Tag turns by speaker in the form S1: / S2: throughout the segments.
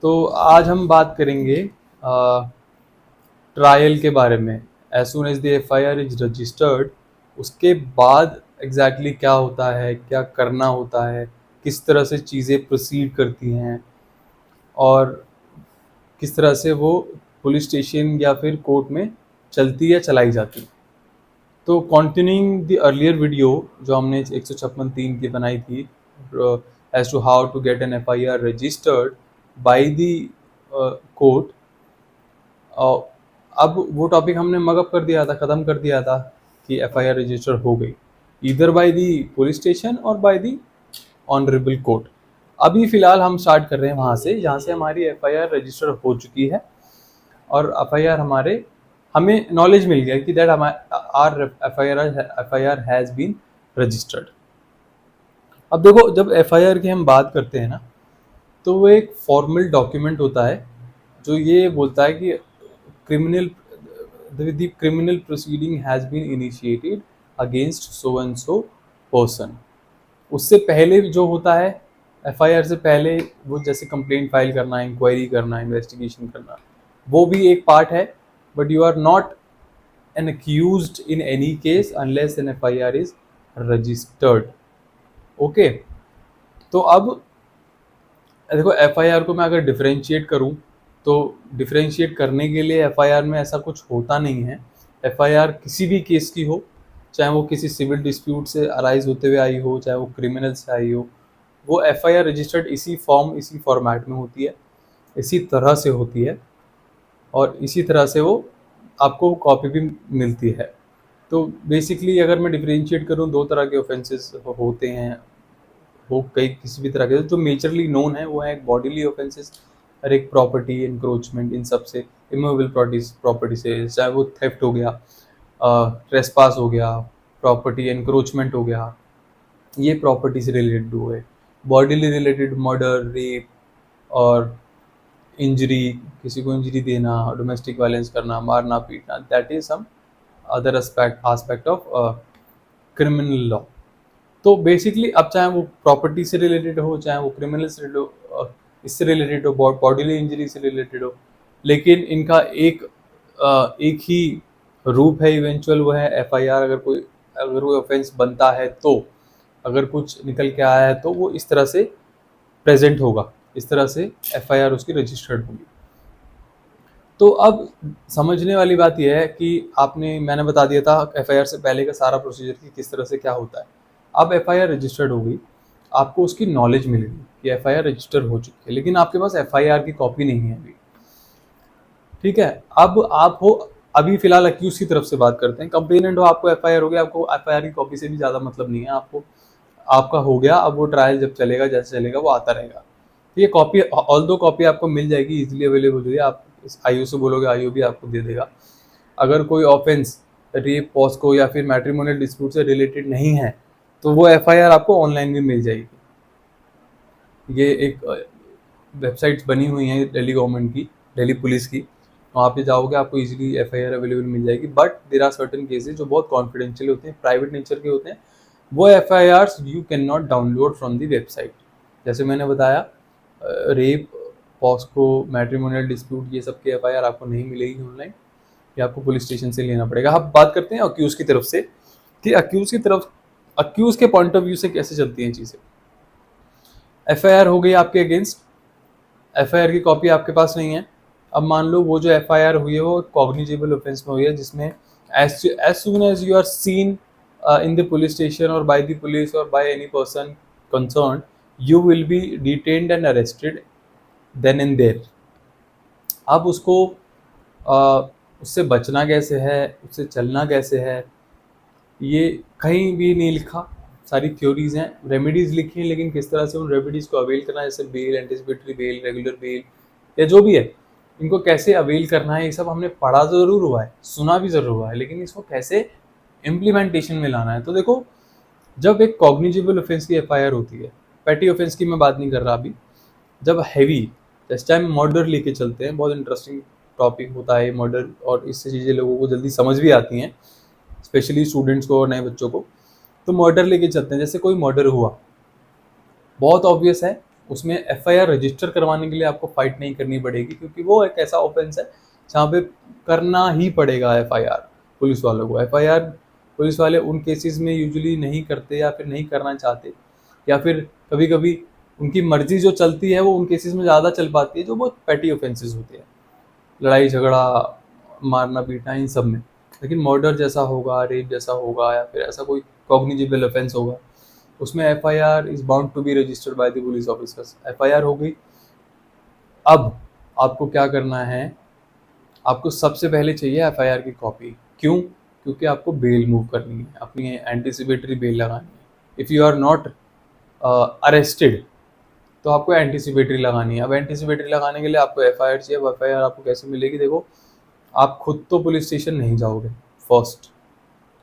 S1: तो आज हम बात करेंगे ट्रायल के बारे में। As soon as the FIR is registered, उसके बाद एग्जैक्टली क्या होता है, क्या करना होता है, किस तरह से चीज़ें प्रोसीड करती हैं और किस तरह से वो पुलिस स्टेशन या फिर कोर्ट में चलती या चलाई जाती। तो कंटिन्यूइंग द अर्लियर वीडियो जो हमने 156(3) की बनाई थी, as to how to get an FIR registered by the court. अब वो टॉपिक हमने मगअप कर दिया था, ख़त्म कर दिया था कि एफआईआर रजिस्टर हो गई either by the police station और बाय दी ऑनरेबल कोर्ट। अभी फ़िलहाल हम स्टार्ट कर रहे हैं वहाँ से जहाँ से हमारी एफआईआर रजिस्टर हो चुकी है और एफआईआर हमें नॉलेज मिल गया कि that are FIR has been registered. अब देखो, जब एफआईआर की हम बात करते हैं ना, तो वो एक फॉर्मल डॉक्यूमेंट होता है जो ये बोलता है कि criminal the criminal proceeding has been initiated against so and so person। उससे पहले जो होता है, एफआईआर से पहले, वो जैसे कंप्लेंट फाइल करना, इंक्वायरी करना, इन्वेस्टिगेशन करना, वो भी एक पार्ट है। But you are not an accused in any case unless an FIR is registered. Okay, तो अब देखो, एफआईआर को मैं अगर डिफरेंशिएट करूं तो डिफरेंशिएट करने के लिए एफआईआर में ऐसा कुछ होता नहीं है। एफआईआर किसी भी केस की हो, चाहे वो किसी सिविल डिस्प्यूट से अराइज होते हुए आई हो, चाहे वो क्रिमिनल से आई हो, वो एफआईआर रजिस्टर्ड इसी फॉर्मेट में होती है, इसी तरह से होती है और इसी तरह से वो आपको कॉपी भी मिलती है। तो बेसिकली अगर मैं डिफरेंशिएट करूँ, दो तरह के ऑफेंसेस होते हैं, वो कई किसी भी तरह के जो मेजरली नोन है वो है एक बॉडीली ऑफेंसेस और एक प्रॉपर्टी एनक्रोचमेंट। इन सब से इमूवेबल प्रॉपर्टी से, चाहे वो थेफ्ट हो गया, ट्रेसपास हो गया, प्रॉपर्टी एनक्रोचमेंट हो गया, ये प्रॉपर्टी से रिलेटेड हुए। बॉडीली रिलेटेड मर्डर, रेप और इंजरी, किसी को इंजरी देना, डोमेस्टिक वायलेंस करना, मारना पीटना, that is some other aspect of criminal law. तो बेसिकली अब चाहे वो प्रॉपर्टी से रिलेटेड हो, चाहे वो क्रिमिनल से रिलेटेड हो, इससे रिलेटेड हो, बॉडीली इंजरी से रिलेटेड हो, लेकिन इनका एक ही रूप है इवेंचुअल, वो है एफआईआर। अगर कोई ऑफेंस बनता है, तो अगर कुछ निकल के आया है तो वो इस तरह से प्रेजेंट होगा, इस तरह से एफआईआर उसकी रजिस्टर्ड होगी। तो अब समझने वाली बात यह है कि मैंने बता दिया था एफआईआर से पहले का सारा प्रोसीजर कि किस तरह से क्या होता है। अब एफआईआर रजिस्टर्ड हो गई, आपको उसकी नॉलेज मिल गई कि एफआईआर रजिस्टर हो चुकी है, लेकिन आपके पास एफआईआर की कॉपी नहीं है अभी। ठीक है, अब आप हो, अभी फिलहाल अक्यूज की तरफ से बात करते हैं। कंप्लेनेंट हो, आपको एफआईआर हो गया, आपको एफआईआर की कॉपी से भी ज़्यादा मतलब नहीं है आपको, आपका हो गया। अब वो ट्रायल जब चलेगा, जैसे चलेगा वो आता रहेगा। तो ये कॉपी, ऑल दो कॉपी आपको मिल जाएगी, इजीली अवेलेबल हो जाएगी। आप आईओ से बोलोगे, आईओ भी आपको दे देगा। अगर कोई ऑफेंस रेप, पॉस्को या फिर मैट्रिमोनियल डिस्प्यूट से रिलेटेड नहीं है, तो वो एफआईआर आपको ऑनलाइन भी मिल जाएगी। ये एक वेबसाइट्स बनी हुई हैं दिल्ली गवर्नमेंट की, दिल्ली पुलिस की, वहाँ पे जाओगे आपको इजीली एफआईआर अवेलेबल मिल जाएगी। But there are certain cases जो बहुत कॉन्फिडेंशियल होते हैं, प्राइवेट नेचर के होते हैं, वो FIRs you can not download from the website. जैसे मैंने बताया, रेप, पॉस्को, मैट्रिमोनियल डिस्प्यूट, ये सब के एफआईआर आपको नहीं मिलेगी ऑनलाइन, ये आपको पुलिस स्टेशन से लेना पड़ेगा। अब बात करते हैं अक्यूज की तरफ से कि अक्यूज के पॉइंट ऑफ व्यू से कैसे चलती हैं चीज़ें। एफआईआर हो गई आपके अगेंस्ट, एफआईआर की कॉपी आपके पास नहीं है। अब मान लो वो जो एफआईआर हुई है वो कॉग्निजेबल ऑफेंस में हुई है, जिसमें as soon as you are seen in the police station और बाय द पुलिस और by any person concern, you will be detained and arrested then and there. अब उसको उससे बचना कैसे है, उससे चलना कैसे है, ये कहीं भी नहीं लिखा। सारी थ्योरीज हैं, रेमेडीज लिखी हैं, लेकिन किस तरह से उन रेमेडीज को अवेल करना है, जैसे bail, anticipatory bail, regular bail या जो भी है, इनको कैसे अवेल करना है, ये सब हमने पढ़ा तो ज़रूर हुआ है, सुना भी ज़रूर हुआ है, लेकिन इसको कैसे इम्प्लीमेंटेशन में लाना है। तो देखो, जब एक कॉग्निजेबल ऑफेंस की एफआईआर होती है, पेटी ऑफेंस की मैं बात नहीं कर रहा अभी, जब हैवी, जैसे टाइम मर्डर लेके चलते हैं, बहुत इंटरेस्टिंग टॉपिक होता है मर्डर, और इससे चीज़ें लोगों को जल्दी समझ भी आती हैं, स्पेशली स्टूडेंट्स को और नए बच्चों को। तो मर्डर लेके चलते हैं, जैसे कोई मर्डर हुआ, बहुत ऑब्वियस है, उसमें एफआईआर रजिस्टर करवाने के लिए आपको फाइट नहीं करनी पड़ेगी, क्योंकि वो एक ऐसा ऑफेंस है जहाँ पे करना ही पड़ेगा एफआईआर पुलिस वालों को। एफआईआर पुलिस वाले उन केसेस में यूजुअली नहीं करते या फिर नहीं करना चाहते, या फिर कभी कभी उनकी मर्जी जो चलती है वो उन केसेस में ज़्यादा चल पाती है जो बहुत पैटी ऑफेंसेस होते हैं, लड़ाई झगड़ा, मारना पीटना, इन सब में। लेकिन मर्डर जैसा होगा, रेप जैसा होगा, या फिर ऐसा कोई कॉग्निजेबल ऑफेंस होगा, उसमें FIR is bound to be registered by the police officers. FIR हो गई। अब आपको क्या करना है, आपको सबसे पहले चाहिए एफआईआर की कॉपी। क्यों? क्योंकि आपको बेल मूव करनी है, अपनी एंटीसिपेटरी बेल लगानी है। If you are not arrested तो आपको एंटीसिपेटरी लगानी है। अब एंटीसिपेटरी लगाने के लिए आपको एफआईआर चाहिए। अब एफआईआर आपको कैसे मिलेगी? देखो, आप खुद तो पुलिस स्टेशन नहीं जाओगे फर्स्ट,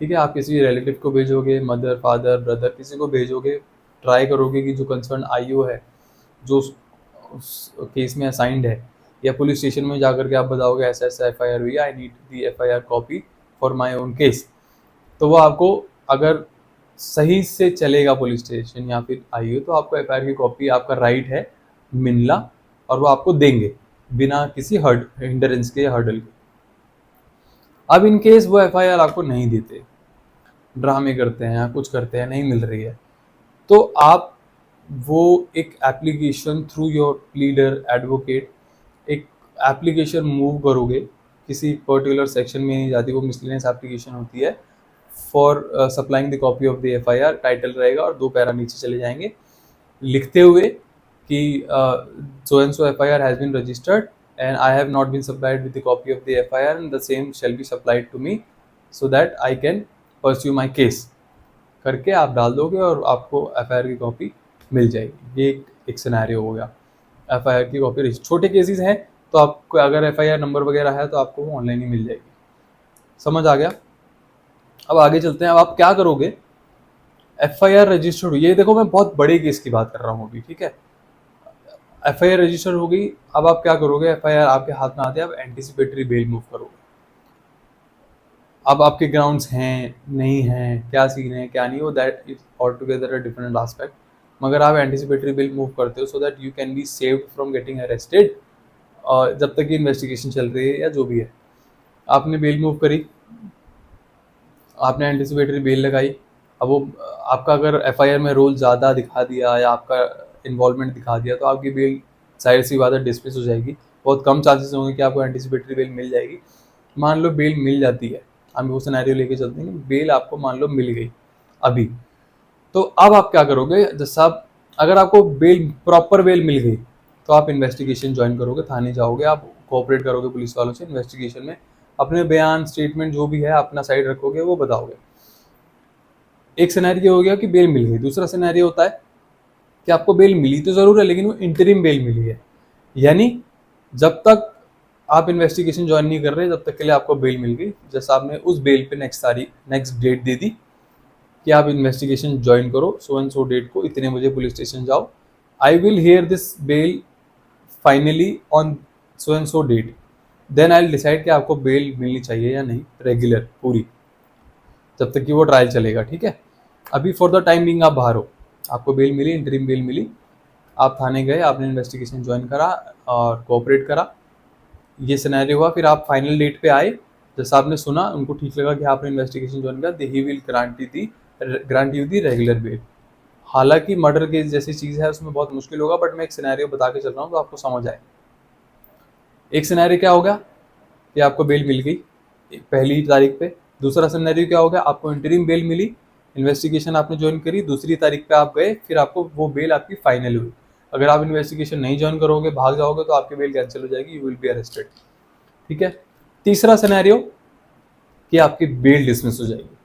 S1: ठीक है? आप किसी रिलेटिव को भेजोगे, मदर, फादर, ब्रदर, किसी को भेजोगे। ट्राई करोगे कि जो कंसर्न आईओ है, जो उस केस में असाइंड है, या पुलिस स्टेशन में जाकर के आप बताओगे ऐसा ऐसा एफआईआर हुई, I need the FIR copy for my own case. तो वो आपको, अगर सही से चलेगा पुलिस स्टेशन या फिर आईओ, तो आपको एफआईआर की कॉपी, आपका राइट है मिलना, और वो आपको देंगे बिना किसी हिंडरेंस के या हर्डल के। अब इन केस वो एफआईआर आपको नहीं देते, ड्रामे करते हैं या कुछ करते हैं, नहीं मिल रही है, तो आप वो एक application through your pleader advocate, एक एप्लीकेशन मूव करोगे। किसी पर्टिकुलर सेक्शन में नहीं जाती, वो मिसलेनियस एप्लीकेशन होती है for supplying the copy of the FIR, title रहेगा और 2 पैरा नीचे चले जाएंगे लिखते हुए कि so and so FIR has been registered and I have not been supplied with the copy of the FIR and the same shall be supplied to me so that I can pursue my case करके आप डाल दोगे और आपको FIR की copy मिल जाएगी। ये एक सिनेरियो हो गया। FIR की कॉपी, छोटे केसेस हैं तो आपको अगर FIR नंबर वगैरह है तो आपको वो ऑनलाइन ही मिल जाएगी। समझ आ गया? अब आगे चलते हैं। अब आप क्या करोगे? FIR रजिस्टर्ड हुई, ये देखो मैं बहुत बड़े केस की बात कर रहा हूँ अभी, ठीक है? एफआईआर रजिस्टर हो गई। अब आप क्या करोगे? एफआईआर आपके हाथ में आते हैं, आप एंटीसिपेटरी बेल मूव करोगे। अब आपके ग्राउंड्स हैं नहीं हैं, क्या सीन है क्या नहीं, वो that is all together a different aspect. मगर आप एंटीसिपेटरी बेल मूव करते हो सो that you can be saved from getting arrested, और जब तक ये इन्वेस्टिगेशन चल रही है या जो भी है। आपने बेल मूव करी, आपने एंटीसिपेटरी बेल लगाई। अब वो आपका अगर एफआईआर में रोल ज़्यादा दिखा दिया या आपका इन्वॉल्वमेंट दिखा दिया तो आपकी बेल जाहिर सी बात है डिसमिस हो जाएगी। बहुत कम चांसेस होंगे कि आपको एंटीसिपेटरी बेल मिल जाएगी। मान लो बेल मिल जाती है, हम वो सिनेरियो लेके चलते हैं, बेल आपको मान लो मिल गई अभी, तो अब आप क्या करोगे? जैसा अगर आपको बेल, प्रॉपर बेल मिल गई, तो आप इन्वेस्टिगेशन ज्वाइन करोगे, थाने जाओगे, आप कोऑपरेट करोगे पुलिस वालों से इन्वेस्टिगेशन में, अपने बयान, स्टेटमेंट जो भी है अपना साइड रखोगे, वो बताओगे। एक सिनेरियो हो गया कि बेल मिल गई। दूसरा सिनेरियो होता है कि आपको बेल मिली तो ज़रूर है लेकिन वो इंटरिम बेल मिली है, यानी जब तक आप इन्वेस्टिगेशन ज्वाइन नहीं कर रहे जब तक के लिए आपको बेल मिल गई। जैसे आपने उस बेल पे नेक्स्ट डेट दे दी कि आप इन्वेस्टिगेशन ज्वाइन करो, सो एंड सो डेट को इतने बजे पुलिस स्टेशन जाओ, I will hear this bail finally on so and so date, then I will decide कि आपको बेल मिलनी चाहिए या नहीं रेगुलर पूरी, जब तक कि वो ट्रायल चलेगा, ठीक है? अभी फॉर द टाइम बिंग आप बाहर हो, आपको बेल मिली, इंटरिम बेल मिली, आप थाने गए, आपने इन्वेस्टिगेशन ज्वाइन करा और कोऑपरेट करा, ये सिनेरियो हुआ। फिर आप फाइनल डेट पे आए, जैसा आपने सुना, उनको ठीक लगा कि आपने इन्वेस्टिगेशन ज्वाइन किया, he will grant you the regular bell. हालांकि मर्डर केस जैसी चीज़ है उसमें बहुत मुश्किल होगा, बट मैं एक सिनेरियो बता के चल रहा हूँ तो आपको समझ आए। एक सिनेरियो क्या होगा कि आपको बेल मिल गई पहली तारीख पे। दूसरा सिनेरियो क्या होगा? आपको इंटरिम बेल मिली, इन्वेस्टिगेशन आपने ज्वाइन करी, दूसरी तारीख पे आप गए, फिर आपको वो बेल आपकी फाइनल हुई। अगर आप इन्वेस्टिगेशन नहीं ज्वाइन करोगे, भाग जाओगे, तो आपकी बेल कैंसिल हो जाएगी, यू विल बी अरेस्टेड, ठीक है? तीसरा सिनेरियो कि आपकी बेल डिसमिस हो जाएगी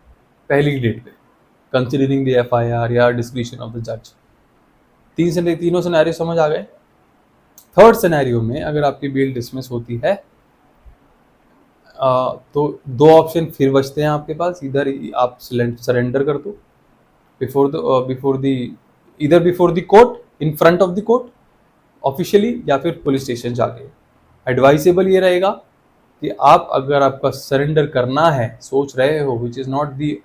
S1: पहली डेट पे, कंसिडरिंग द एफआईआर या डिस्क्रिशन ऑफ द जज। तीनों सिनेरियो समझ आ गए। थर्ड सिनेरियो में अगर आपकी बेल डिसमिस होती है तो 2 ऑप्शन फिर बचते हैं आपके पास। इधर आप सरेंडर कर दो before the court, in front of the court officially, या फिर पुलिस स्टेशन जाके। एडवाइजेबल ये रहेगा कि आप अगर आपका सरेंडर करना है, सोच रहे हो, which is not the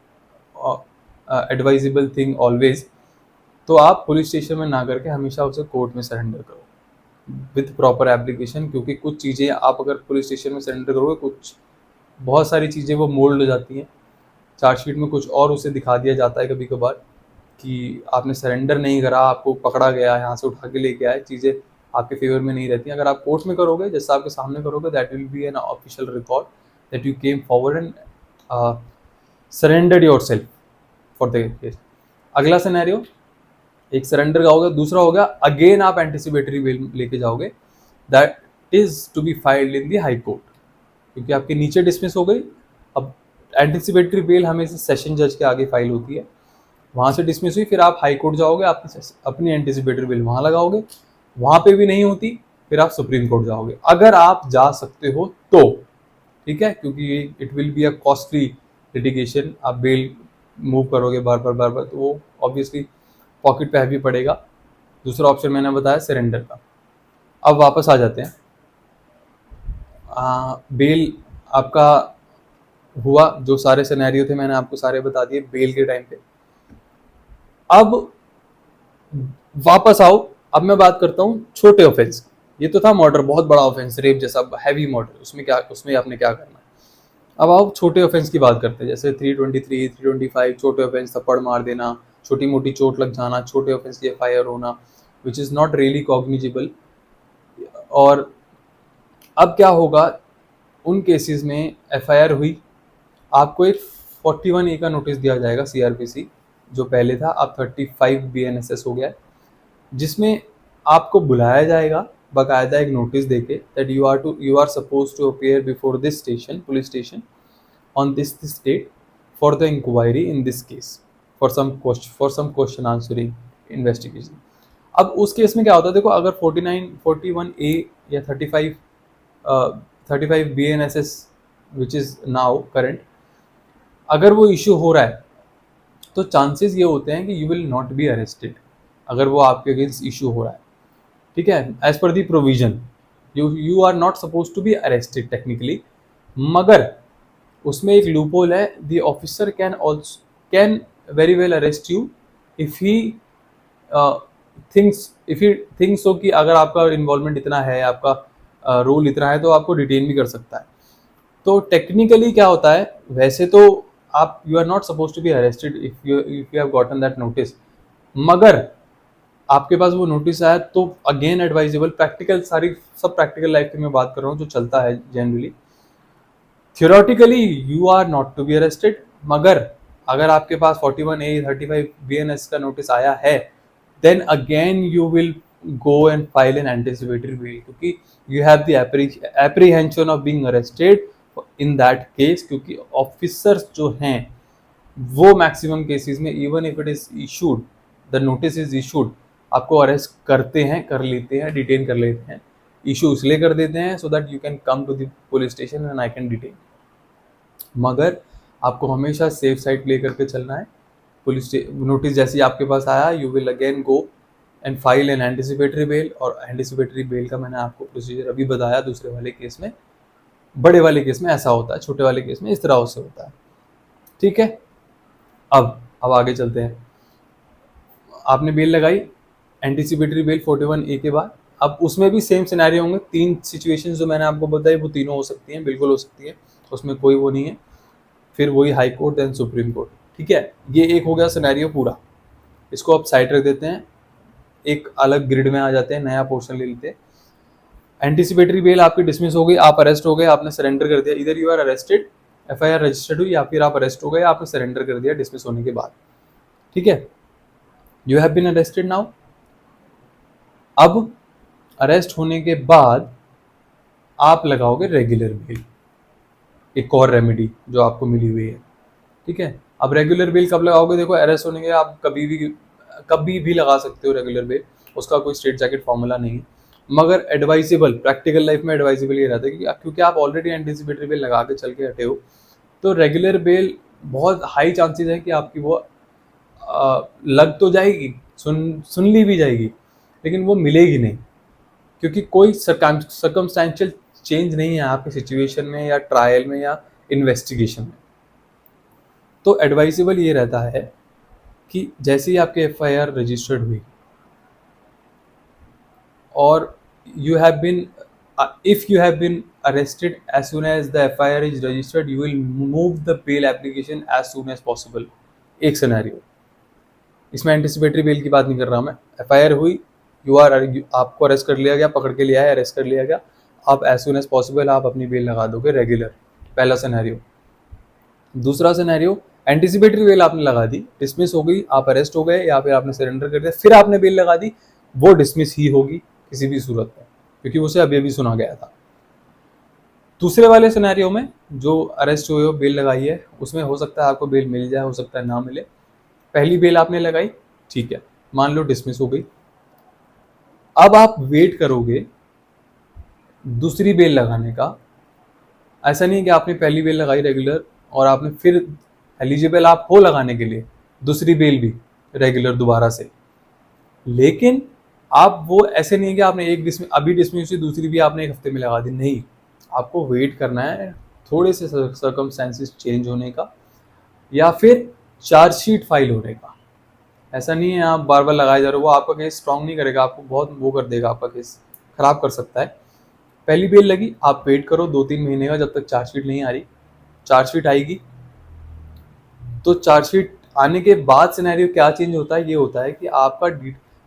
S1: advisable thing always, तो आप पुलिस स्टेशन में ना करके हमेशा उसे कोर्ट में सरेंडर करो विथ प्रॉपर एप्लीकेशन, क्योंकि कुछ चीज़ें आप अगर पुलिस स्टेशन में सरेंडर करोगे, कुछ बहुत सारी चीज़ें वो मोल्ड हो जाती हैं, चार्जशीट में कुछ और उसे दिखा दिया जाता है कभी कभार कि आपने सरेंडर नहीं करा, आपको पकड़ा गया, यहाँ से उठा के लेके आए, चीज़ें आपके फेवर में नहीं रहती। अगर आप कोर्ट में करोगे, जैसे आपके सामने करोगे, that will be an official record that you came forward and surrendered yourself for the case. अगला सिनेरियो एक सरेंडर का होगा, दूसरा होगा अगेन आप एंटिसिपेटरी बेल लेके जाओगे, that is to be filed in the high court, क्योंकि आपके नीचे डिसमिस हो गई। अब एंटिसिपेटरी बेल हमेशा सेशन जज के आगे फाइल होती है, वहाँ से डिसमिस हुई, फिर आप हाई कोर्ट जाओगे, अपनी एंटिसिपेटरी बेल वहाँ लगाओगे, वहाँ पे भी नहीं होती, फिर आप सुप्रीम कोर्ट जाओगे, अगर आप जा सकते हो तो, ठीक है, क्योंकि it will be a costly litigation. आप बेल मूव करोगे बार बार तो वो ऑब्वियसली पॉकेट पे हैवी पड़ेगा। दूसरा ऑप्शन मैंने बताया सरेंडर का। अब वापस आ जाते हैं, बेल आपका हुआ, जो सारे सिनेरियो थे मैंने आपको सारे बता दिए बेल के टाइम पे। अब वापस आओ, अब मैं बात करता हूँ छोटे ऑफेंस। ये तो था मर्डर, बहुत बड़ा ऑफेंस, रेप जैसा हैवी मर्डर, उसमें आपने क्या करना है। अब आओ छोटे ऑफेंस की बात करते हैं, जैसे 323, 325 छोटे ऑफेंस, थप्पड़ मार देना, छोटी मोटी चोट लग जाना, छोटे ऑफेंस की एफआईआर होना, which is not really cognizable. और अब क्या होगा, उन केसेस में एफआईआर हुई, आपको एक 41A का नोटिस दिया जाएगा सीआरपीसी, जो पहले था अब 35 बीएनएसएस हो गया है, जिसमें आपको बुलाया जाएगा बाकायदा एक नोटिस देके that you are suppose to appear before this station, police station, on this date for the inquiry in this case for some question answering investigation. अब उस केस में क्या होता है, देखो अगर 41A या 35 BNSS which is now current, अगर वो इशू हो रहा है तो चांसेस ये होते हैं कि you will not be arrested, अगर वो आपके अगेंस्ट इशू हो रहा है, ठीक है, एज पर the provision you are not suppose to be arrested technically, मगर उसमें एक लूपहोल है, the officer can very well arrest you if he thinks so कि अगर आपका इन्वॉल्वमेंट इतना है, आपका रोल इतना है, तो आपको डिटेन भी कर सकता है। तो टेक्निकली क्या होता है, वैसे तो आप you are not suppose to be arrested if you have gotten that notice, मगर आपके पास वो नोटिस आया तो अगेन एडवाइजेबल, प्रैक्टिकल सारी सब प्रैक्टिकल लाइफ की मैं बात कर रहा हूँ जो चलता है generally. Theoretically you are not to be arrested, मगर अगर आपके पास 41A 35 BNS का नोटिस आया है, then again you will go and file an anticipatory bail, क्योंकि you have the apprehension of being arrested in that case, क्योंकि officers जो हैं वो मैक्सिमम केसेस में even if it is issued, the notice is issued, आपको arrest करते हैं, कर लेते हैं, डिटेन कर लेते हैं। इशू इसलिए कर देते हैं so that you can come to the police station and I can detain, मगर आपको हमेशा सेफ साइड प्ले करके चलना है। पुलिस नोटिस जैसे ही आपके पास आया, you will again go and file an anticipatory bell, और एंटिसिपेटरी बेल का मैंने आपको प्रोसीजर अभी बताया दूसरे वाले केस में। बड़े वाले केस में ऐसा होता है, छोटे वाले केस में इस तरह से होता है, ठीक है। अब आगे चलते हैं। आपने बेल लगाई, एंटिसिपेटरी बेल 41A के बाद, अब उसमें भी सेम सिनेरियो होंगे, 3 सिचुएशंस जो मैंने आपको बताई वो तीनों हो सकती हैं, बिल्कुल हो सकती है, उसमें कोई वो नहीं है। फिर वही high court then supreme court, ठीक है। ये एक हो गया सिनेरियो पूरा, इसको आप साइड रख देते हैं, एक अलग ग्रिड में आ जाते हैं, नया पोर्शन ले लेते हैं। एंटिसिपेटरी बेल आपकी डिसमिस हो गई, आप अरेस्ट हो गए, आपने सरेंडर कर दिया, इधर you are arrested, FIR registered हुई, या फिर आप अरेस्ट हो गए, आपने सरेंडर कर दिया डिसमिस होने के बाद, ठीक है, you have been arrested now. अब अरेस्ट होने के बाद आप लगाओगे रेगुलर बेल, एक और रेमेडी जो आपको मिली हुई है, ठीक है। अब रेगुलर बेल कब लगाओगे, देखो अरेस्ट होने के आप कभी भी लगा सकते हो रेगुलर बेल, उसका कोई स्ट्रेट जैकेट फॉर्मूला नहीं है, मगर एडवाइजेबल, प्रैक्टिकल लाइफ में एडवाइजेबल ये रहता है कि क्योंकि आप ऑलरेडी एंटिसिपेटरी बेल लगा के चल के हटे हो, तो रेगुलर बेल बहुत हाई चांसेस है कि आपकी वो लग तो जाएगी, सुन ली भी जाएगी, लेकिन वो मिलेगी नहीं, क्योंकि कोई सर्कमस्टेंशियल चेंज नहीं है आपके सिचुएशन में या ट्रायल में या इन्वेस्टिगेशन में। तो एडवाइजेबल ये रहता है कि जैसे ही आपके एफआईआर रजिस्टर्ड हुई और you have been if you have been arrested as soon as the FIR is registered, you will move the bail application as soon as possible. एक सिनेरियो, इसमें एंटिसिपेटरी बेल की बात नहीं कर रहा मैं। एफआईआर हुई, आपको अरेस्ट कर लिया गया, पकड़ के लिया है, अरेस्ट कर लिया गया, आप एज सुन एज पॉसिबल आप अपनी बेल लगा दोगे रेगुलर, पहला सिनेरियो। दूसरा सिनेरियो, एंटिसिपेटरी बेल आपने लगा दी, डिसमिस हो गई, आप अरेस्ट हो गए या फिर आपने सरेंडर कर दिया, फिर आपने बेल लगा दी, वो डिसमिस ही होगी किसी भी सूरत में, क्योंकि उसे अभी अभी सुना गया था। दूसरे वाले सिनेरियो में जो अरेस्ट हुए हो, बेल लगाई है, उसमें हो सकता है आपको बेल मिल जाए, हो सकता है ना मिले। पहली बेल आपने लगाई, ठीक है, मान लो डिसमिस हो गई, अब आप वेट करोगे दूसरी बेल लगाने का। ऐसा नहीं है कि आपने पहली बेल लगाई रेगुलर और आपने फिर एलिजिबल आप हो लगाने के लिए दूसरी बेल भी रेगुलर दोबारा से, लेकिन आप वो ऐसे नहीं है कि आपने अभी डिसमिस हुई, दूसरी भी आपने एक हफ्ते में लगा दी, नहीं, आपको वेट करना है थोड़े से सर्कमस्टेंसेस चेंज होने का या फिर चार्जशीट फाइल होने का। ऐसा नहीं है आप बार बार लगाए जा रहे हो, वो आपका केस स्ट्रांग नहीं करेगा, आपको बहुत वो कर देगा, आपका केस खराब कर सकता है। पहली बेल लगी, आप वेट करो 2-3 महीने का, जब तक चार्जशीट नहीं आ रही। चार्जशीट आएगी तो चार्जशीट आने के बाद सिनेरियो क्या चेंज होता है, ये होता है कि आपका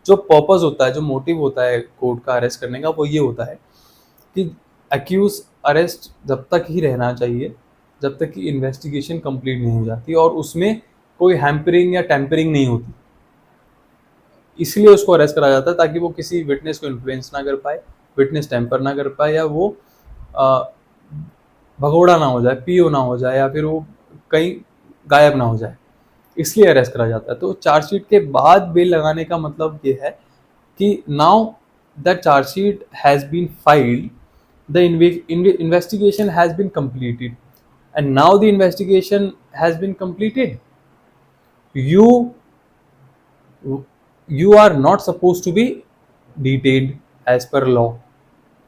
S1: जो पर्पस होता है, जो मोटिव होता है कोर्ट का अरेस्ट करने का, वो ये होता है कि अक्यूज अरेस्ट जब तक ही रहना चाहिए जब तक कि इन्वेस्टिगेशन कंप्लीट नहीं हो जाती और उसमें कोई हैम्परिंग या टेम्परिंग नहीं होती, इसलिए उसको अरेस्ट करा जाता है, ताकि वो किसी विटनेस को इन्फ्लुएंस ना कर पाए, विटनेस टेम्पर ना कर पाए, या वो भगोड़ा ना हो जाए, पीओ ना हो जाए, या फिर वो कहीं गायब ना हो जाए, इसलिए अरेस्ट करा जाता है। तो चार्जशीट के बाद बेल लगाने का मतलब ये है कि now the chargesheet has been filed, the investigation has been completed, and now the investigation has been completed, you are not supposed to be detained as per law,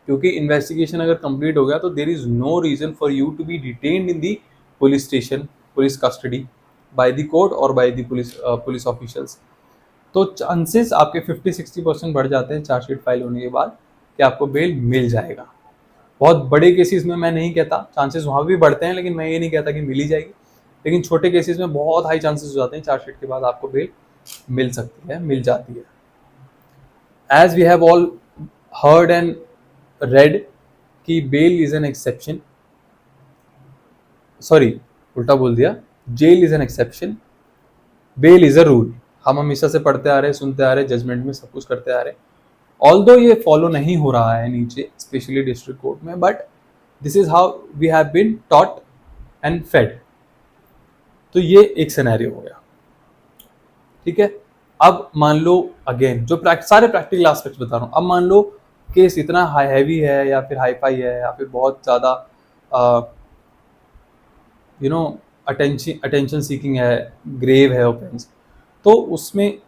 S1: क्योंकि इन्वेस्टिगेशन अगर कंप्लीट हो गया तो there is no reason for you to be detained in the police station, police custody by the court और by the police officials. तो chances आपके 50-60% बढ़ जाते हैं चार्जशीट फाइल होने के बाद कि आपको बेल मिल जाएगा। बहुत बड़े केसेस में मैं नहीं कहता, चांसेस वहाँ भी बढ़ते हैं, लेकिन मैं ये नहीं कहता कि मिल ही जाएगी, लेकिन छोटे केसेस में बहुत हाई चांसेस हो जाते हैं चार्जशीट के बाद आपको बेल मिल सकती है, मिल जाती है। As we have all heard and read कि bail is an exception, sorry उल्टा बोल दिया, jail is an exception, bail is a rule. हम हमेशा से पढ़ते आ रहे, सुनते आ रहे, जजमेंट में सब कुछ करते आ रहे, ऑल्दो ये फॉलो नहीं हो रहा है नीचे स्पेशली डिस्ट्रिक्ट कोर्ट में, but this is how we have been taught and fed. तो ये एक सिनेरियो हो गया, ठीक है। अब मान लो अगेन जो सारे प्रैक्टिकल एस्पेक्ट्स बता रहा हूँ, अब मान लो केस इतना हाई हैवी है या फिर हाई फाई है या फिर बहुत ज़्यादा अटेंशन सीकिंग है, ग्रेव है ऑफेंस, तो उसमें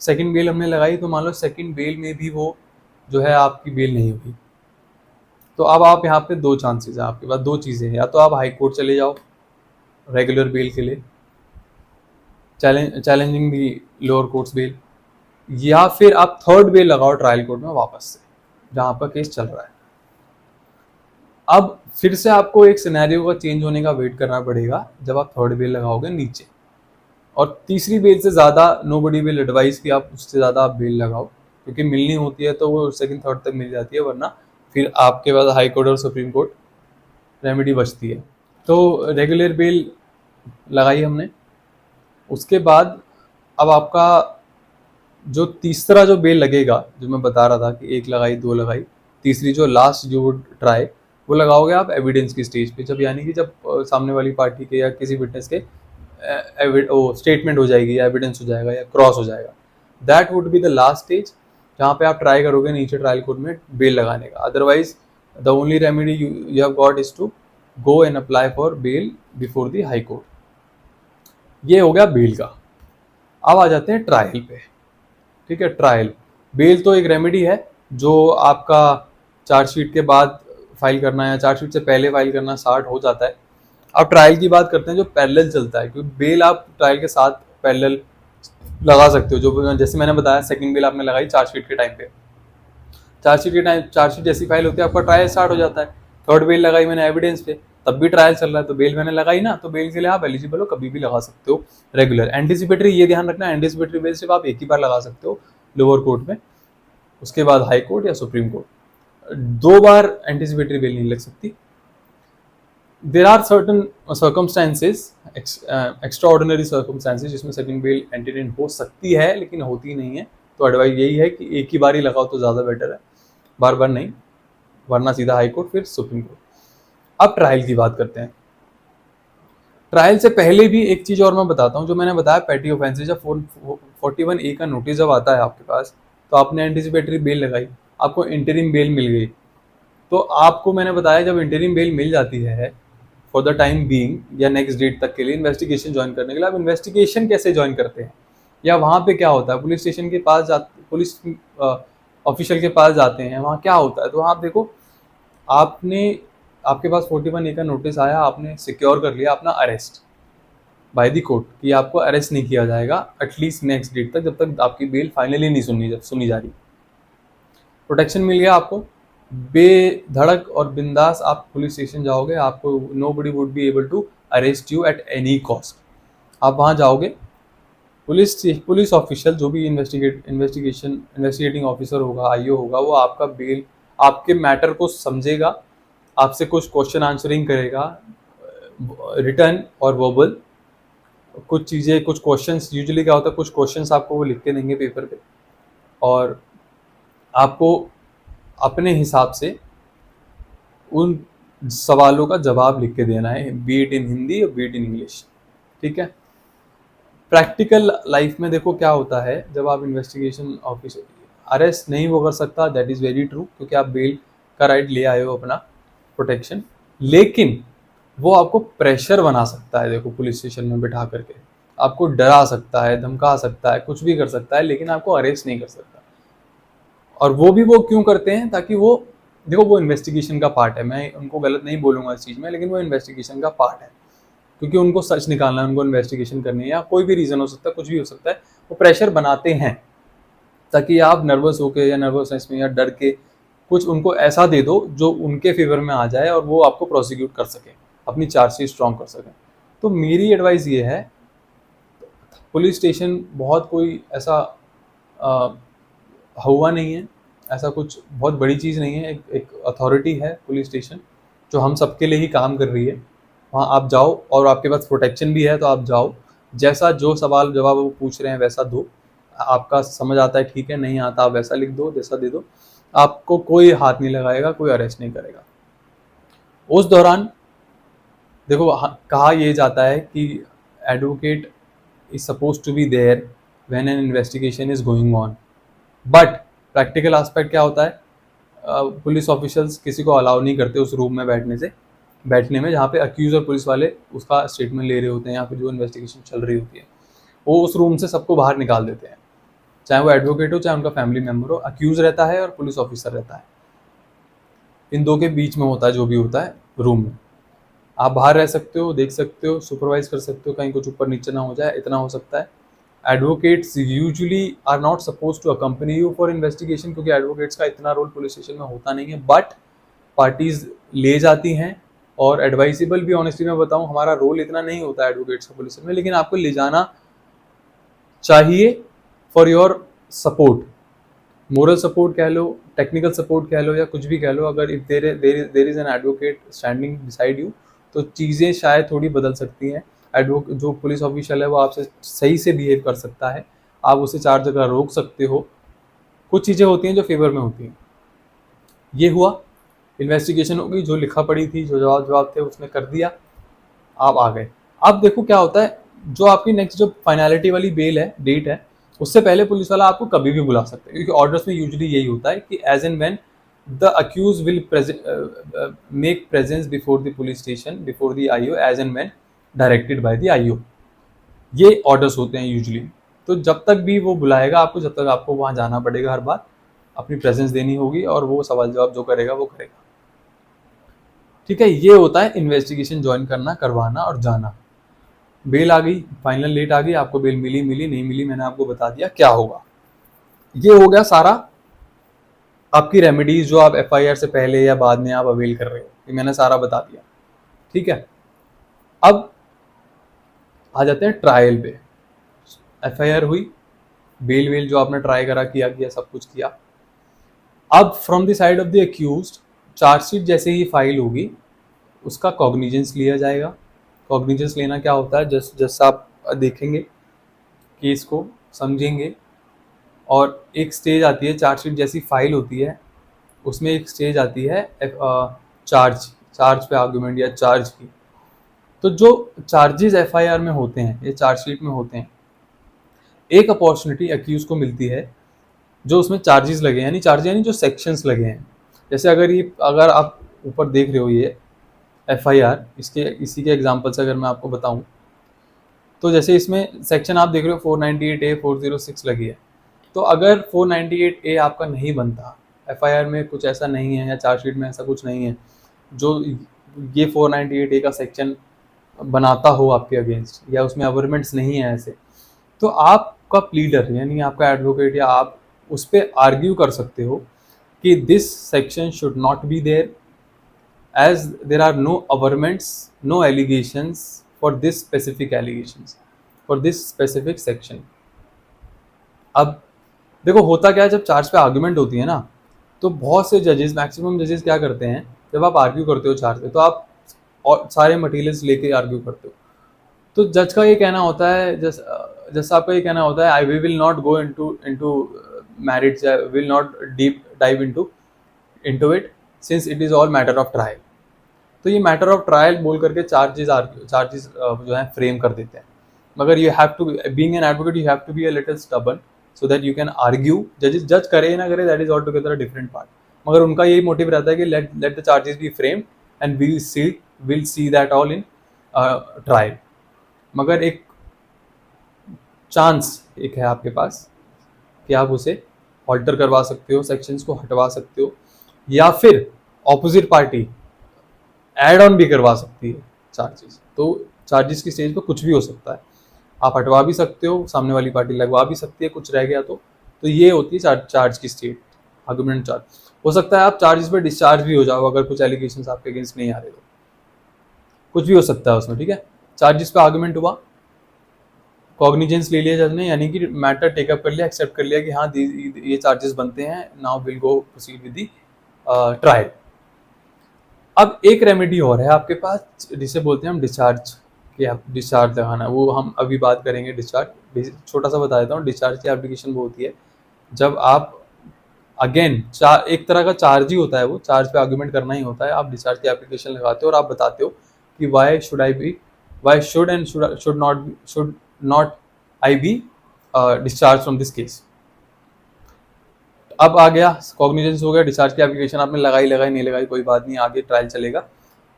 S1: सेकंड बेल हमने लगाई, तो मान लो सेकंड बेल में भी वो जो है आपकी बेल नहीं हुई, तो अब आप यहाँ पे दो चांसेस है आपके पास, दो चीज़ें हैं, या तो आप हाई कोर्ट चले जाओ रेगुलर बेल के लिए, challenging the lower courts bail, या फिर आप थर्ड बेल लगाओ ट्रायल कोर्ट में वापस से जहाँ आपका केस चल रहा है। अब फिर से आपको एक सिनेरियो का चेंज होने का वेट करना पड़ेगा जब आप थर्ड बेल लगाओगे नीचे, और तीसरी बेल से ज़्यादा नोबडी विल एडवाइस कि आप उससे ज़्यादा आप बेल लगाओ, क्योंकि मिलनी होती है तो वो सेकंड थर्ड तक मिल जाती है, वरना फिर आपके पास हाई कोर्ट और सुप्रीम कोर्ट रेमेडी बचती है। तो रेगुलर बेल लगाई हमने, उसके बाद अब आपका जो तीसरा जो बेल लगेगा, जो मैं बता रहा था कि एक लगाई, दो लगाई, तीसरी जो लास्ट जो ट्राई वो लगाओगे आप एविडेंस की स्टेज पे, जब यानी कि जब सामने वाली पार्टी के या किसी विटनेस के स्टेटमेंट हो जाएगी या एविडेंस हो जाएगा या क्रॉस हो जाएगा, that would be the last stage जहाँ पे आप ट्राई करोगे नीचे ट्रायल कोर्ट में बेल लगाने का। Otherwise the only remedy you have got is to go and apply for bail before the high court. ये हो गया बेल का। अब आ जाते हैं ट्रायल पे, ठीक है। ट्रायल बेल तो एक रेमेडी है जो आपका चार्जशीट के बाद फाइल करना या चार्जशीट से पहले फाइल करना स्टार्ट हो जाता है। अब ट्रायल की बात करते हैं जो पैरेलल चलता है, क्योंकि बेल आप ट्रायल के साथ पैरेलल लगा सकते हो। जो जैसे मैंने बताया सेकंड बेल आपने लगाई चार्जशीट के टाइम पे, चार्जशीट जैसी फाइल होती है आपका ट्रायल स्टार्ट हो जाता है। थर्ड बेल लगाई मैंने एविडेंस पे, तब भी ट्रायल चल रहा है, तो बेल मैंने लगाई ना, तो बेल के लिए आप एलिजिबल हो, कभी भी लगा सकते हो रेगुलर। एंटीसिपेटरी ये ध्यान रखना, एंटीसिपेटरी बेल सिर्फ आप एक ही बार लगा सकते हो लोअर कोर्ट में, उसके बाद हाई कोर्ट या सुप्रीम कोर्ट, 2 बार एंटीसिपेटरी बेल नहीं लग सकती। There are certain circumstances, extraordinary circumstances जिसमें सेकंड बेल एंटरटेन हो सकती है लेकिन होती नहीं है। तो एडवाइस यही है कि एक ही बार ही लगाओ तो ज़्यादा बेटर है, बार बार नहीं, वरना सीधा हाई कोर्ट फिर सुप्रीम कोर्ट। अब ट्रायल की बात करते हैं। ट्रायल से पहले भी एक चीज़ और मैं बताता हूँ, जो मैंने बताया पेटी ऑफेंसेस, जब 41A का नोटिस जब आता है आपके पास, तो आपने एंटीसिपेटरी बेल लगाई, आपको इंटरिम बेल मिल गई, तो आपको मैंने बताया जब इंटरिम बेल मिल जाती है फॉर द टाइम बीइंग या नेक्स्ट डेट तक के लिए इन्वेस्टिगेशन ज्वाइन करने के लिए, आप इन्वेस्टिगेशन कैसे ज्वाइन करते हैं या वहाँ पे क्या होता है, पुलिस स्टेशन के पास पुलिस ऑफिशियल के पास जाते हैं, वहाँ क्या होता है। तो आप देखो, आपके पास 41A का नोटिस आया, आपने सिक्योर कर लिया अपना अरेस्ट बाय द कोर्ट कि आपको अरेस्ट नहीं किया जाएगा एटलीस्ट नेक्स्ट डेट तक, जब तक आपकी बेल फाइनली नहीं सुनी जा रही। प्रोटेक्शन मिल गया आपको, बेधड़क और बिंदास आप पुलिस स्टेशन जाओगे, आपको nobody would be able to arrest you at any cost. आप वहाँ जाओगे, पुलिस ऑफिशियल जो भी इन्वेस्टिगेटिंग ऑफिसर होगा, आईओ होगा, वो आपका बेल, आपके मैटर को समझेगा, आपसे कुछ क्वेश्चन आंसरिंग करेगा, रिटर्न और वर्बल, कुछ चीज़ें, कुछ क्वेश्चंस, यूजुअली क्या होता है, कुछ क्वेश्चंस आपको वो लिख के देंगे पेपर पे, और आपको अपने हिसाब से उन सवालों का जवाब लिख के देना है, बी इट इन हिंदी और बी इट इन इंग्लिश। ठीक है। प्रैक्टिकल लाइफ में देखो क्या होता है, जब आप इन्वेस्टिगेशन ऑफिसर, अरेस्ट नहीं वो कर सकता, दैट इज़ वेरी ट्रू, क्योंकि आप बेल का राइट ले आए हो अपना प्रोटेक्शन, लेकिन वो आपको प्रेशर बना सकता है। देखो पुलिस स्टेशन में बिठा करके आपको डरा सकता है, धमका सकता है, कुछ भी कर सकता है, लेकिन आपको अरेस्ट नहीं कर सकता। और वो भी वो क्यों करते हैं, ताकि वो, देखो वो इन्वेस्टिगेशन का पार्ट है, मैं उनको गलत नहीं बोलूँगा इस चीज़ में, लेकिन वो इन्वेस्टिगेशन का पार्ट है, क्योंकि उनको सच निकालना है, उनको इन्वेस्टिगेशन करनी है, या कोई भी रीज़न हो सकता है, कुछ भी हो सकता है, वो प्रेशर बनाते हैं ताकि आप नर्वस होके या नर्वसनेस में या डर के कुछ उनको ऐसा दे दो जो उनके फेवर में आ जाए और वो आपको प्रोसिक्यूट कर सके, अपनी चार्जशीट स्ट्रॉन्ग कर सकें। तो मेरी एडवाइस ये है, पुलिस स्टेशन बहुत कोई ऐसा हुआ नहीं है, ऐसा कुछ बहुत बड़ी चीज़ नहीं है, एक अथॉरिटी है पुलिस स्टेशन जो हम सबके लिए ही काम कर रही है। वहाँ आप जाओ, और आपके पास प्रोटेक्शन भी है, तो आप जाओ, जैसा जो सवाल जवाब वो पूछ रहे हैं वैसा दो, आपका समझ आता है ठीक है, नहीं आता आप वैसा लिख दो, जैसा दे दो, आपको कोई हाथ नहीं लगाएगा, कोई अरेस्ट नहीं करेगा। उस दौरान देखो कहा यह जाता है कि advocate is suppose to be there when an investigation is going on, but practical aspect क्या होता है, पुलिस ऑफिशियल्स किसी को अलाउ नहीं करते उस रूम में बैठने में जहाँ पे अक्यूज और पुलिस वाले उसका स्टेटमेंट ले रहे होते हैं या फिर जो इन्वेस्टिगेशन चल रही होती है, वो उस रूम से सबको बाहर निकाल देते हैं, चाहे वो एडवोकेट हो चाहे उनका फैमिली मेम्बर हो। अक्यूज रहता है और पुलिस ऑफिसर रहता है, इन दो के बीच में होता है जो भी होता है रूम में। आप बाहर रह सकते हो, देख सकते हो, सुपरवाइज कर सकते हो, कहीं कुछ ऊपर नीचे ना हो जाए, इतना हो सकता है। Advocates usually are not suppose to accompany you for investigation, क्योंकि एडवोकेट्स का इतना रोल पुलिस स्टेशन में होता नहीं है, बट पार्टीज ले जाती हैं, और एडवाइजेबल भी, ऑनेस्टली मैं बताऊं हमारा रोल इतना नहीं होता है एडवोकेट्स का पुलिस में, लेकिन आपको ले जाना चाहिए for your support, moral support कह लो, टेक्निकल सपोर्ट कह लो, या कुछ भी कह लो। अगर if there is an advocate standing beside you, तो चीज़ें शायद थोड़ी बदल सकती हैं। एडवोकेट जो पुलिस ऑफिशियल है वो आपसे सही से बिहेव कर सकता है, आप उसे 4 जगह रोक सकते हो, कुछ चीज़ें होती हैं जो फेवर में होती हैं। ये हुआ, इन्वेस्टिगेशन होगी, जो लिखा पड़ी थी, जो जवाब थे उसने कर दिया, आप आ गए। अब देखो क्या होता है, जो आपकी नेक्स्ट जो फाइनलिटी वाली बेल है, डेट है, उससे पहले पुलिस वाला आपको कभी भी बुला सकते हैं, क्योंकि ऑर्डर्स में यूजुअली यही होता है कि as and when the accuse will make presence before the police station before the IO as and when directed by the IO, ये ऑर्डर्स होते हैं यूजुअली। तो जब तक भी वो बुलाएगा आपको, जब तक आपको वहाँ जाना पड़ेगा, हर बार अपनी प्रेजेंस देनी होगी, और वो सवाल जवाब जो करेगा वो करेगा। ठीक है, ये होता है इन्वेस्टिगेशन ज्वाइन करना, करवाना और जाना। बेल आ गई, फाइनल डेट आ गई, आपको बेल मिली नहीं मिली, मैंने आपको बता दिया क्या होगा। ये हो गया सारा आपकी रेमेडीज जो आप एफआईआर से पहले या बाद में आप अवेल कर रहे हो, ये मैंने सारा बता दिया। ठीक है, अब आ जाते हैं ट्रायल पे। एफआईआर हुई, बेल वेल जो आपने ट्राई करा, किया सब कुछ किया। अब from the side of the accused, chargesheet जैसे ही फाइल होगी उसका कॉग्निजेंस लिया जाएगा। कॉग्निजेंस लेना क्या होता है, जस्ट आप देखेंगे केस को, समझेंगे, और एक स्टेज आती है, चार्जशीट जैसी फाइल होती है उसमें एक स्टेज आती है चार्ज पे आर्गुमेंट या चार्ज की। तो जो चार्जेस एफआईआर में होते हैं, ये चार्जशीट में होते हैं, एक अपॉर्चुनिटी अक्यूज को मिलती है जो उसमें चार्जेस लगे हैं, यानी चार्ज यानी जो सेक्शंस लगे हैं। जैसे अगर आप ऊपर देख रहे हो ये एफआईआर, इसी के एग्जांपल से अगर मैं आपको बताऊं, तो जैसे इसमें सेक्शन आप देख रहे हो 498A 406 लगी है। तो अगर 498A आपका नहीं बनता, एफआईआर में कुछ ऐसा नहीं है या चार्जशीट में ऐसा कुछ नहीं है जो ये 498A का सेक्शन बनाता हो आपके अगेंस्ट, या उसमें अवर्मेंट्स नहीं है ऐसे, तो आपका प्लीडर यानी आपका एडवोकेट या आप उस पर आर्ग्यू कर सकते हो कि this section should not be there as there are no averments, no allegations for this specific allegations for this specific section. अब देखो होता क्या है, जब चार्ज पे आर्ग्यूमेंट होती है ना, तो बहुत से जजेस, मैक्सिमम जजेस क्या करते हैं, जब आप आर्ग्यू करते हो चार्ज पे तो आप और सारे मटेरियल्स लेके आर्ग्यू करते हो। तो जज का ये कहना होता है, जैसा आपका ये कहना होता है, I we will not go into merits, will not deep dive into it since it is all matter of trial. तो ये मैटर ऑफ ट्रायल बोल करके चार्जेस जो है फ्रेम कर देते हैं। मगर you have to, being an advocate, you have to be a little stubborn so that you can argue. जज करे ना करे, that is all together a different part. मगर उनका यही मोटिव रहता है कि let the charges be framed and will see that all in trial. मगर एक चांस एक है आपके पास कि आप उसे ऑल्टर करवा सकते हो, सेक्शंस को हटवा सकते हो, या फिर ऑपोजिट पार्टी ऐड ऑन भी करवा सकती है चार्जेस। तो चार्जेस की स्टेज पर कुछ भी हो सकता है, आप हटवा भी सकते हो, सामने वाली पार्टी लगवा भी सकती है कुछ रह गया तो ये होती है चार्ज की स्टेज, आर्गुमेंट चार्ज। हो सकता है आप चार्जेस पर डिस्चार्ज भी हो जाओ अगर कुछ एलिगेशंस आपके अगेंस्ट नहीं आ रहे, तो कुछ भी हो सकता है उसमें। ठीक है, चार्जेस पे आर्गुमेंट हुआ, कॉग्निजेंस ले लिया जज ने, यानी कि मैटर टेकअप कर लिया, एक्सेप्ट कर लिया कि हाँ ये चार्जेस बनते हैं, now will go proceed with the trial. अब एक रेमेडी और है आपके पास जिसे बोलते हैं हम डिस्चार्ज, कि आप डिस्चार्ज लगाना, वो हम अभी बात करेंगे। डिस्चार्ज छोटा सा बता देता हूँ, डिस्चार्ज की एप्लीकेशन वो होती है जब आप अगेन एक तरह का चार्ज ही होता है, वो चार्ज पे आर्गुमेंट करना ही होता है। आप डिस्चार्ज की एप्लीकेशन लगाते हो और आप बताते हो कि why should and should not I be discharge from this case. अब आ गया, कॉग्निजेंस हो गया, डिस्चार्ज की एप्लीकेशन आपने लगाई नहीं लगाई कोई बात नहीं, आगे ट्रायल चलेगा।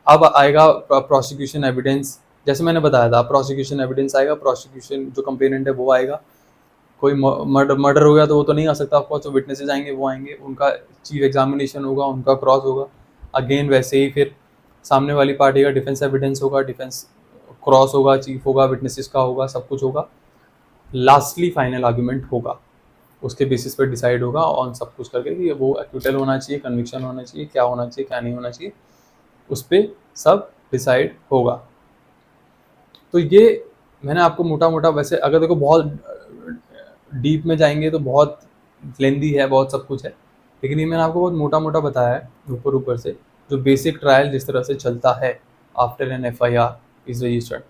S1: अब आएगा प्रोसिक्यूशन एविडेंस, जैसे मैंने बताया था प्रोसिक्यूशन एविडेंस आएगा, प्रोसिक्यूशन जो कंप्लेनेंट है वो आएगा। कोई मर्डर हो गया तो वो तो नहीं आ सकता ऑफकोर्स, तो विटनेसेस आएंगे, वो आएंगे, उनका चीफ एग्जामिनेशन होगा, उनका क्रॉस होगा। अगेन वैसे ही फिर सामने वाली पार्टी का डिफेंस एविडेंस होगा, डिफेंस क्रॉस होगा, चीफ होगा, विटनेसेस का होगा, सब कुछ होगा। लास्टली फाइनल आर्गुमेंट होगा, उसके बेसिस पर डिसाइड होगा ऑन सब कुछ करके कि वो एक्विटल होना चाहिए, कन्विक्शन होना चाहिए, क्या होना चाहिए क्या नहीं होना चाहिए, उस पर सब डिसाइड होगा। तो ये मैंने आपको मोटा मोटा, वैसे अगर देखो बहुत डीप में जाएंगे तो बहुत लेंदी है, बहुत सब कुछ है, लेकिन ये मैंने आपको बहुत मोटा मोटा बताया है ऊपर से, जो बेसिक ट्रायल जिस तरह से चलता है after N FIR is registered.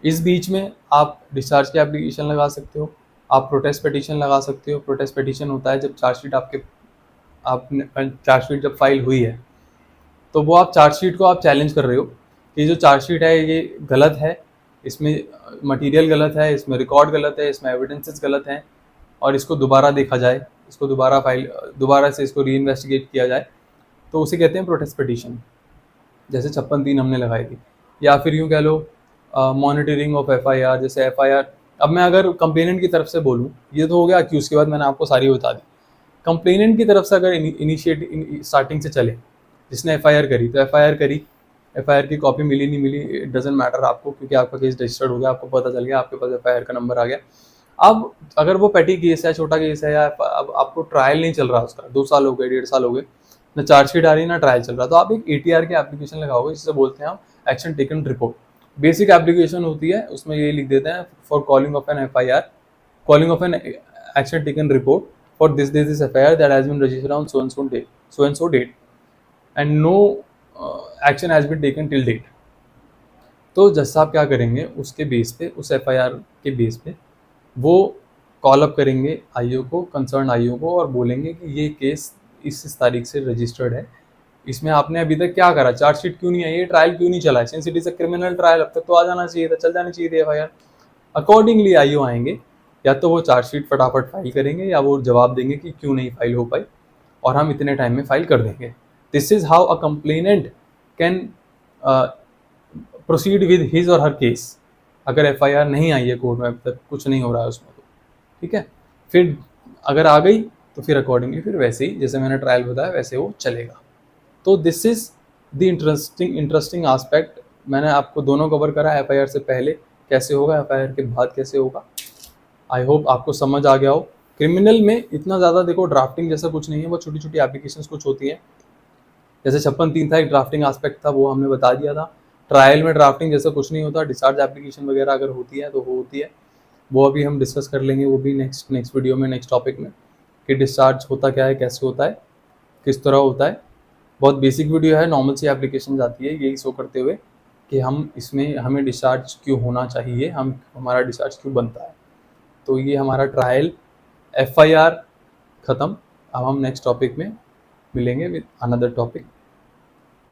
S1: इस बीच में आप डिस्चार्ज की एप्लीकेशन लगा सकते हो, आप प्रोटेस्ट पिटीशन लगा सकते हो। प्रोटेस्ट पिटीशन होता है जब चार्जशीट जब फाइल हुई है तो वो आप चार्जशीट को आप चैलेंज कर रहे हो कि जो चार्जशीट है ये गलत है, इसमें मटेरियल गलत है, इसमें रिकॉर्ड गलत है, इसमें एविडेंसेस गलत हैं, और इसको दोबारा देखा जाए, इसको दोबारा से इसको री इन्वेस्टिगेट किया जाए, तो उसे कहते हैं प्रोटेस्ट पिटीशन। जैसे 56(3) हमने लगाई थी, या फिर यूँ कह लो मॉनिटरिंग ऑफ एफआईआर। जैसे एफआईआर, अब मैं अगर कंप्लेनेंट की तरफ से बोलूँ, ये तो हो गया अक्यूज के बाद मैंने आपको सारी बता दी। कंप्लेनेंट की तरफ से अगर इनिशिएट स्टार्टिंग से चले, जिसने एफआईआर करी तो एफआईआर करी, एफआईआर की कॉपी मिली नहीं मिली, इट डजेंट मैटर आपको, क्योंकि आपका केस रजिस्टर्ड हो गया, आपको पता चल गया, आपके पास एफआईआर का नंबर आ गया। अब अगर वो पेटी केस है, छोटा केस है, या अब आपको ट्रायल नहीं चल रहा उसका, 2 साल हो गए, 1.5 साल हो गए, ना चार्जशीट आ रही ना ट्रायल चल रहा, तो आप एक एटीआर की एप्लीकेशन लगाओगे, जिसे बोलते हैं हम action taken report. Basic application होती है, उसमें ये लिख देते हैं for calling of an FIR, calling of an action taken report for this FIR that has been registered on so and so date and no action has been taken till date। तो जज साहब क्या करेंगे, उसके base पे, उस FIR के base पे वो कॉल अप करेंगे आईओ को, कंसर्न आईओ को, और बोलेंगे कि ये केस इस तारीख से रजिस्टर्ड है, इसमें आपने अभी तक क्या करा, चार्जशीट क्यों नहीं आई है, ट्रायल क्यों नहीं चला है, since it is a criminal trial अब तक तो आ जाना चाहिए था, चल जानी चाहिए थी एफआईआर। अकॉर्डिंगली आईओ आएंगे, या तो वो चार्जशीट फटाफट फाइल करेंगे, या वो जवाब देंगे कि क्यों नहीं फाइल हो पाई, और हम इतने टाइम में फाइल कर देंगे। This is how a complainant can proceed with his और हर केस। अगर एफआईआर नहीं आई है कोर्ट में, अब तक कुछ नहीं हो रहा है उसमें, तो ठीक है, फिर अगर आ गई तो फिर अकॉर्डिंगली फिर वैसे ही जैसे मैंने ट्रायल बताया वैसे वो चलेगा। तो this is the interesting aspect. मैंने आपको दोनों कवर करा, एफआईआर से पहले कैसे होगा, एफआईआर के बाद कैसे होगा। आई होप आपको समझ आ गया हो। क्रिमिनल में इतना ज़्यादा देखो ड्राफ्टिंग जैसा कुछ नहीं है, वो छोटी छोटी एप्लीकेशंस कुछ होती हैं, जैसे 56(3) था, एक ड्राफ्टिंग एस्पेक्ट था, वो हमने बता दिया था। ट्रायल में ड्राफ्टिंग जैसा कुछ नहीं होता, डिस्चार्ज एप्लीकेशन वगैरह अगर होती है तो वो होती है, वो अभी हम डिस्कस कर लेंगे, वो भी नेक्स्ट वीडियो में, नेक्स्ट टॉपिक में, कि डिस्चार्ज होता क्या है, कैसे होता है, किस तरह होता है। बहुत बेसिक वीडियो है, नॉर्मल सी एप्लीकेशन आती है यही शो करते हुए कि हम इसमें हमें डिस्चार्ज क्यों होना चाहिए, हमारा डिस्चार्ज क्यों बनता है। तो ये हमारा ट्रायल एफआईआर ख़त्म। अब हम नेक्स्ट टॉपिक में मिलेंगे विद अनदर टॉपिक।